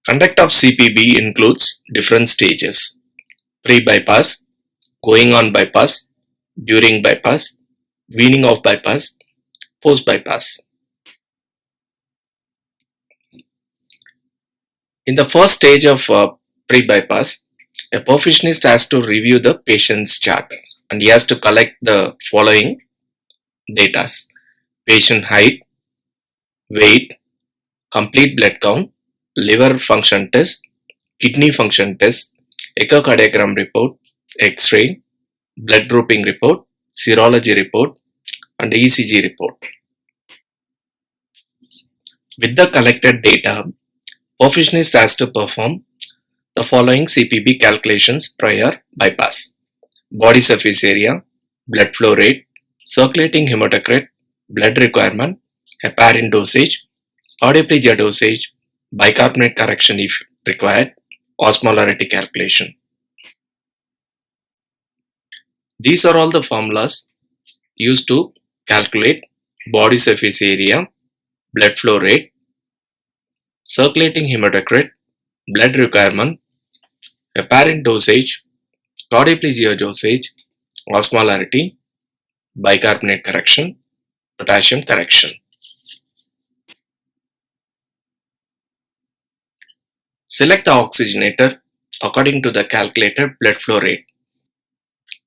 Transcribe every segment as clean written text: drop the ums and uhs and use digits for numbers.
Conduct of CPB includes different stages: pre-bypass, going on bypass, during bypass, weaning off bypass, post-bypass. In the first stage of pre-bypass, a perfusionist has to review the patient's chart and he has to collect the following data: patient height, weight, complete blood count, liver function test, kidney function test, echocardiogram report, X-ray, blood grouping report, serology report, and ECG report. With the collected data, perfusionist has to perform the following CPB calculations prior bypass: body surface area, blood flow rate, circulating hematocrit, blood requirement, heparin dosage, cardioplegia dosage, bicarbonate correction if required, osmolarity calculation. These are all the formulas used to calculate body surface area, blood flow rate, circulating hematocrit, blood requirement, heparin dosage, cardioplegia dosage, osmolarity, bicarbonate correction, potassium correction. Select the oxygenator according to the calculated blood flow rate.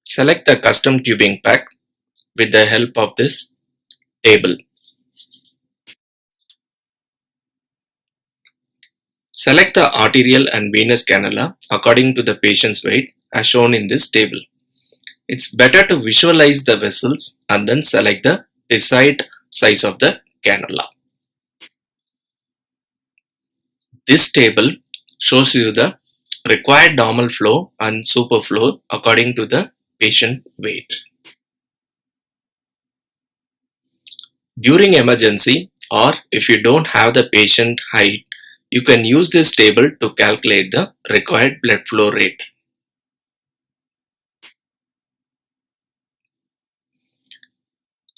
Select the custom tubing pack with the help of this table. Select the arterial and venous cannula according to the patient's weight as shown in this table. It's better to visualize the vessels and then select the desired size of the cannula. This table shows you the required normal flow and superflow according to the patient weight. During emergency, or if you don't have the patient height, you can use this table to calculate the required blood flow rate.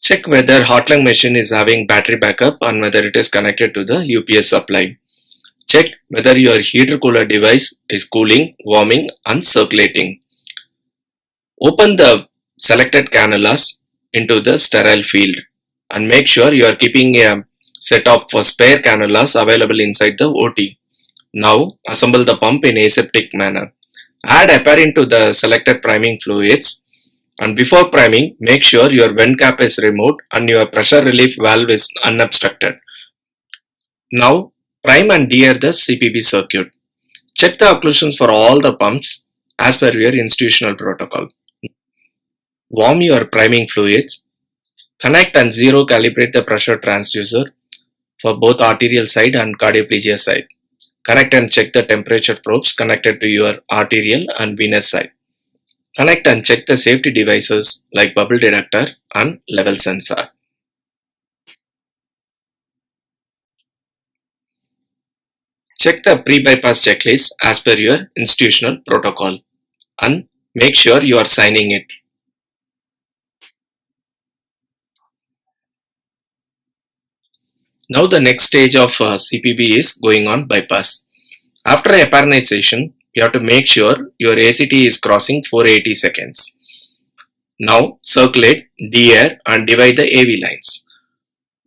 Check whether heart lung machine is having battery backup and whether it is connected to the UPS supply. Check whether your heater cooler device is cooling, warming and circulating. Open the selected cannulas into the sterile field and make sure you are keeping a set of spare cannulas available inside the OT. Now assemble the pump in aseptic manner. Add heparin to the selected priming fluids, and before priming make sure your vent cap is removed and your pressure relief valve is unobstructed. Now prime and deair the CPB circuit. Check the occlusions for all the pumps as per your institutional protocol. Warm your priming fluids. Connect and zero calibrate the pressure transducer for both arterial side and cardioplegia side. Connect and check the temperature probes connected to your arterial and venous side. Connect and check the safety devices like bubble detector and level sensor. Check the pre-bypass checklist as per your institutional protocol and make sure you are signing it. Now the next stage of CPB is going on bypass. After heparinization, you have to make sure your ACT is crossing 480 seconds. Now circulate, deair and divide the AV lines.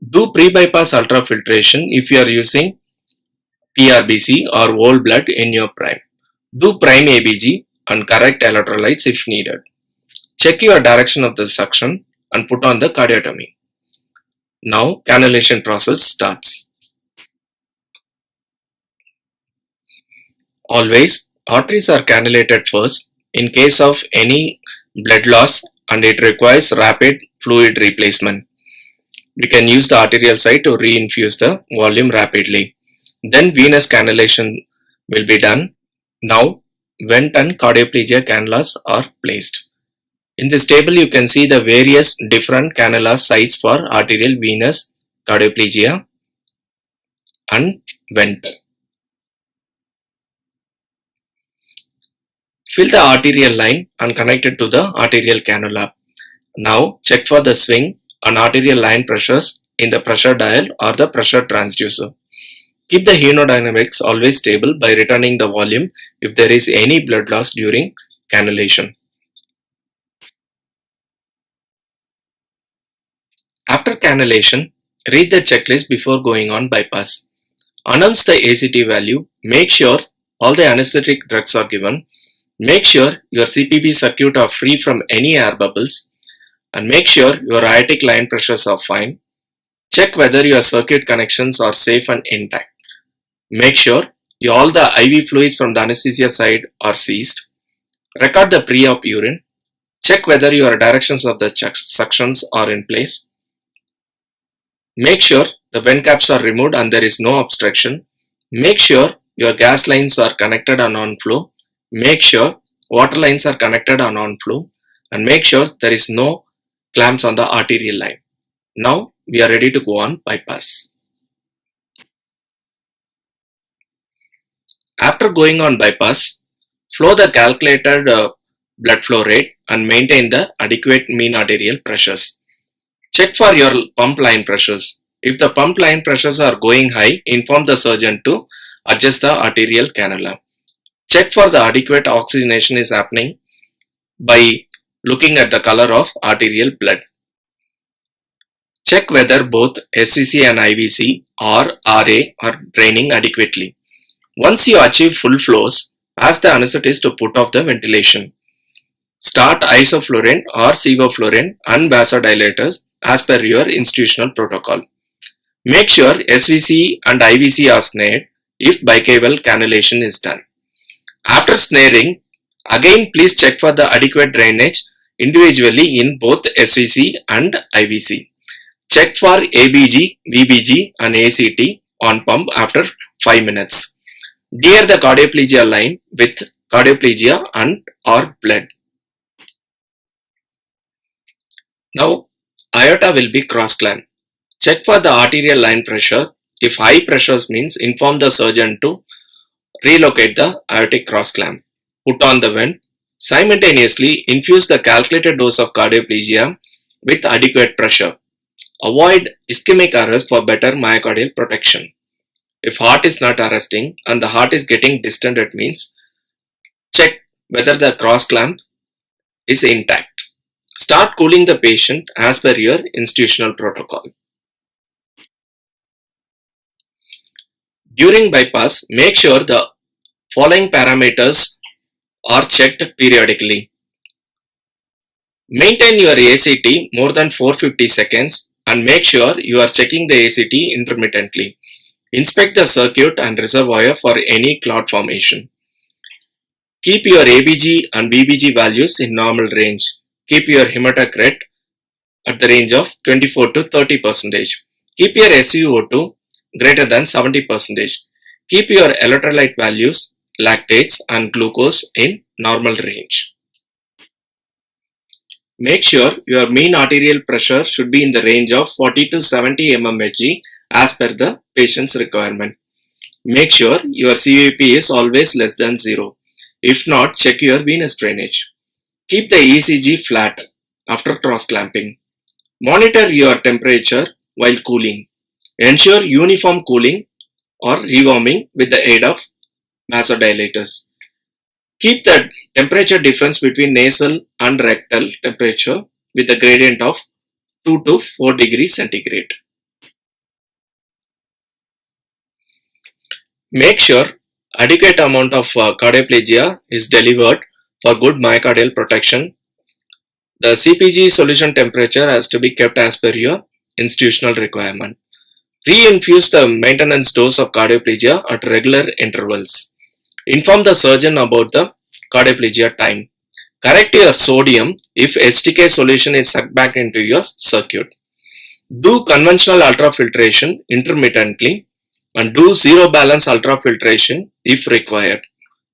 Do pre-bypass ultrafiltration if you are using TRBC or whole blood in your prime. Do prime ABG and correct electrolytes if needed. Check your direction of the suction and put on the cardiotomy. Now cannulation process starts. Always arteries are cannulated first in case of any blood loss and it requires rapid fluid replacement. We can use the arterial side to reinfuse the volume rapidly. Then venous cannulation will be done. Now vent and cardioplegia cannulas are placed. In this table you can see the various different cannula sites for arterial, venous, cardioplegia and vent. Fill the arterial line and connect it to the arterial cannula. Now check for the swing and arterial line pressures in the pressure dial or the pressure transducer. Keep the hemodynamics always stable by returning the volume if there is any blood loss during cannulation. After cannulation, read the checklist before going on bypass. Announce the ACT value, make sure all the anesthetic drugs are given, make sure your CPB circuit are free from any air bubbles, and make sure your aortic line pressures are fine. Check whether your circuit connections are safe and intact. Make sure all the IV fluids from the anesthesia side are seized. Record the pre-op urine. Check whether your directions of the suctions are in place. Make sure the vent caps are removed and there is no obstruction. Make sure your gas lines are connected and on flow. Make sure water lines are connected and on flow. And make sure there is no clamps on the arterial line. Now we are ready to go on bypass. After going on bypass, flow the calculated blood flow rate and maintain the adequate mean arterial pressures. Check for your pump line pressures. If the pump line pressures are going high, inform the surgeon to adjust the arterial cannula. Check for the adequate oxygenation is happening by looking at the color of arterial blood. Check whether both SVC and IVC or RA are draining adequately. Once you achieve full flows, ask the anesthetist to put off the ventilation. Start isoflurane or sevoflurane and vasodilators as per your institutional protocol. Make sure SVC and IVC are snared if bicaval cannulation is done. After snaring, again please check for the adequate drainage individually in both SVC and IVC. Check for ABG, VBG and ACT on pump after 5 minutes. Dear the cardioplegia line with cardioplegia and or blood. Now aorta will be cross-clamp. Check for the arterial line pressure. If high pressures means inform the surgeon to relocate the aortic cross-clamp. Put on the vent. Simultaneously infuse the calculated dose of cardioplegia with adequate pressure. Avoid ischemic arrest for better myocardial protection. If heart is not arresting and the heart is getting distended means check whether the cross-clamp is intact. Start cooling the patient as per your institutional protocol. During bypass, make sure the following parameters are checked periodically. Maintain your ACT more than 450 seconds and make sure you are checking the ACT intermittently. Inspect the circuit and reservoir for any clot formation. Keep your ABG and VBG values in normal range. Keep your hematocrit at the range of 24 to 30%. Keep your SuO2 greater than 70%. Keep your electrolyte values, lactates and glucose in normal range. Make sure your mean arterial pressure should be in the range of 40 to 70 mmHg as per the patient's requirement. Make sure your CVP is always less than 0. If not, check your venous drainage. Keep the ECG flat after cross-clamping. Monitor your temperature while cooling. Ensure uniform cooling or rewarming with the aid of vasodilators. Keep the temperature difference between nasal and rectal temperature with a gradient of 2 to 4 degrees centigrade. Make sure adequate amount of cardioplegia is delivered for good myocardial protection. The CPG solution temperature has to be kept as per your institutional requirement. Re-infuse the maintenance dose of cardioplegia at regular intervals. Inform the surgeon about the cardioplegia time. Correct your sodium if HTK solution is sucked back into your circuit. Do conventional ultrafiltration intermittently and do zero balance ultrafiltration if required.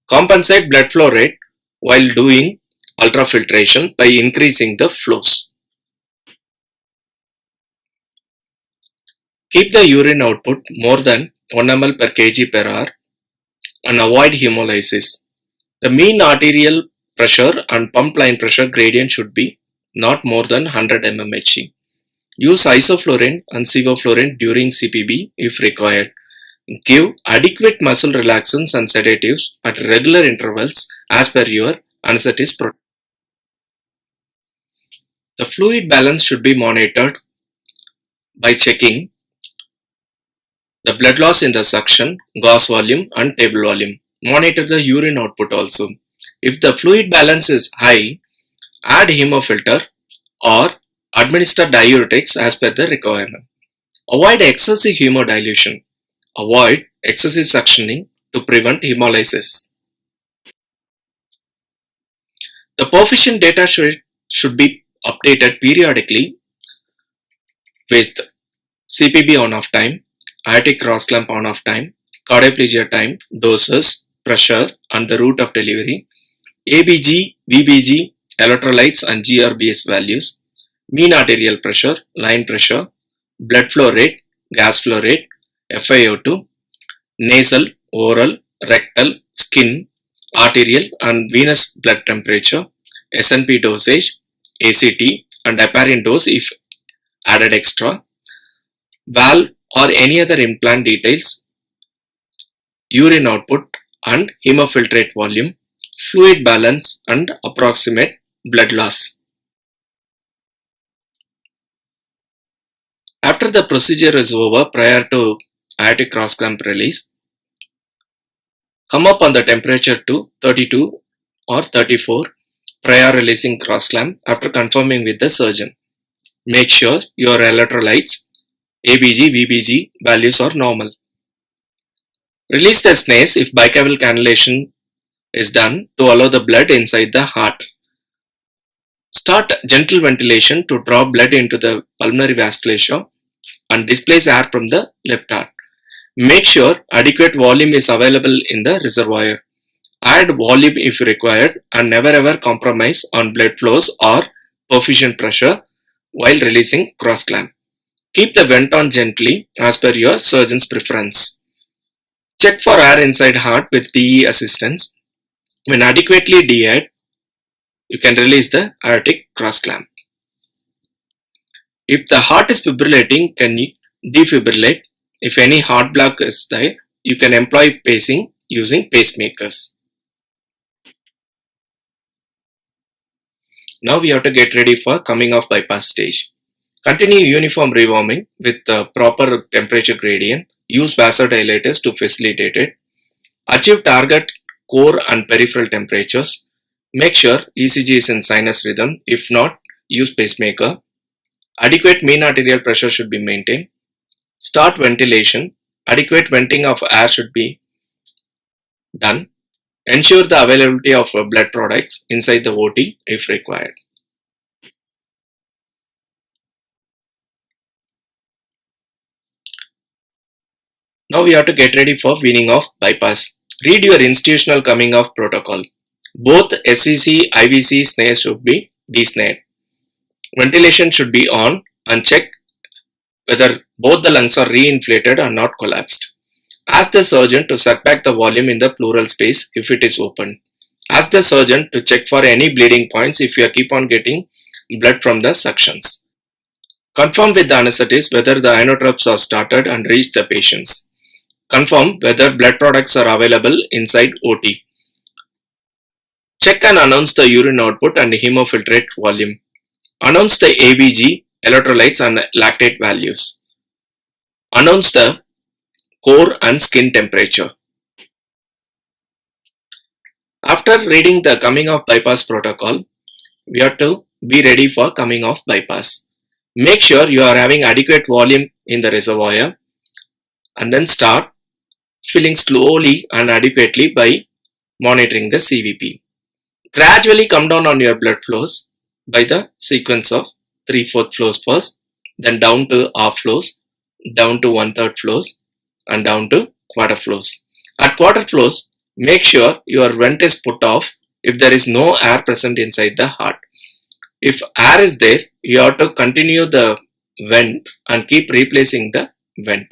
Compensate blood flow rate while doing ultrafiltration by increasing the flows. Keep the urine output more than 1 ml per kg per hour and avoid hemolysis. The mean arterial pressure and pump line pressure gradient should be not more than 100 mmHg. Use isoflurane and sevoflurane during CPB if required. Give adequate muscle relaxants and sedatives at regular intervals as per your anesthetist protocol. The fluid balance should be monitored by checking the blood loss in the suction, gauze volume and table volume. Monitor the urine output also. If the fluid balance is high, add hemofilter or administer diuretics as per the requirement. Avoid excessive hemodilution. Avoid excessive suctioning to prevent hemolysis. The perfusion data should be updated periodically with CPB on-off time, aortic cross clamp on-off time, cardioplegia time, doses, pressure and the route of delivery, ABG, VBG, electrolytes and GRBS values, mean arterial pressure, line pressure, blood flow rate, gas flow rate, FiO2, nasal, oral, rectal, skin, arterial and venous blood temperature, SNP dosage, ACT and heparin dose if added extra, valve or any other implant details, urine output and hemofiltrate volume, fluid balance and approximate blood loss. After the procedure is over prior to aortic cross clamp release, come up on the temperature to 32 or 34 prior releasing cross clamp after confirming with the surgeon. Make sure your electrolytes, ABG, VBG values are normal. Release the snares if bicaval cannulation is done to allow the blood inside the heart. Start gentle ventilation to draw blood into the pulmonary vasculature and displace air from the left heart. Make sure adequate volume is available in the reservoir. Add volume if required and never ever compromise on blood flows or perfusion pressure while releasing cross clamp. Keep the vent on gently as per your surgeon's preference. Check for air inside heart with DE assistance. When adequately DE'd, you can release the aortic cross clamp. If the heart is fibrillating, can you defibrillate? If any heart block is there, you can employ pacing using pacemakers. Now we have to get ready for coming off bypass stage. Continue uniform rewarming with the proper temperature gradient. Use vasodilators to facilitate it. Achieve target core and peripheral temperatures. Make sure ECG is in sinus rhythm. If not, use pacemaker. Adequate mean arterial pressure should be maintained. Start ventilation. Adequate venting of air should be done. Ensure the availability of blood products inside the OT if required. Now we have to get ready for weaning off bypass. Read your institutional coming off protocol. Both SVC, IVC snares should be desnared. Ventilation should be on and check whether both the lungs are re-inflated or not collapsed. Ask the surgeon to set back the volume in the pleural space if it is open. Ask the surgeon to check for any bleeding points if you keep on getting blood from the suctions. Confirm with the anesthetist whether the inotropes are started and reached the patients. Confirm whether blood products are available inside OT. Check and announce the urine output and hemofiltrate volume. Announce the ABG, electrolytes and lactate values. Announce the core and skin temperature. After reading the coming off bypass protocol, we have to be ready for coming off bypass. Make sure you are having adequate volume in the reservoir and then start filling slowly and adequately by monitoring the CVP. Gradually come down on your blood flows by the sequence of 3/4 flows first, then down to half flows, down to 1/3 flows and down to quarter flows. At quarter flows, make sure your vent is put off if there is no air present inside the heart. If air is there, you have to continue the vent and keep replacing the vent.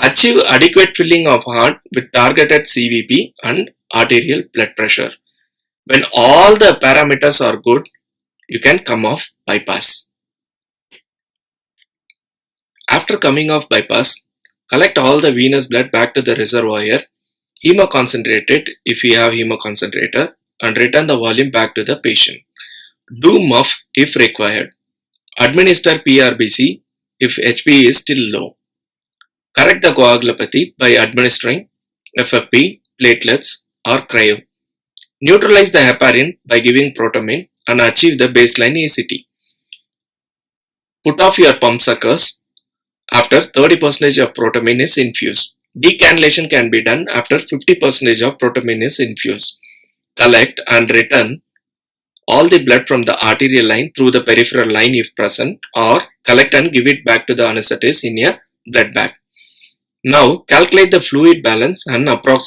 Achieve adequate filling of heart with targeted CVP and arterial blood pressure. When all the parameters are good, you can come off bypass. After coming off bypass, Collect all the venous blood back to the reservoir, hemoconcentrate it if you have hemoconcentrator, and return the volume back to the patient. Do muff if required. Administer PRBC if HP is still low. Correct the coagulopathy by administering FFP, platelets, or cryo. Neutralize the heparin by giving protamine and achieve the baseline ACT. Put off your pump suckers after 30% of protamine is infused. Decannulation can be done after 50% of protamine is infused. Collect and return all the blood from the arterial line through the peripheral line if present, or collect and give it back to the anesthetist in a blood bag. Now calculate the fluid balance and approximate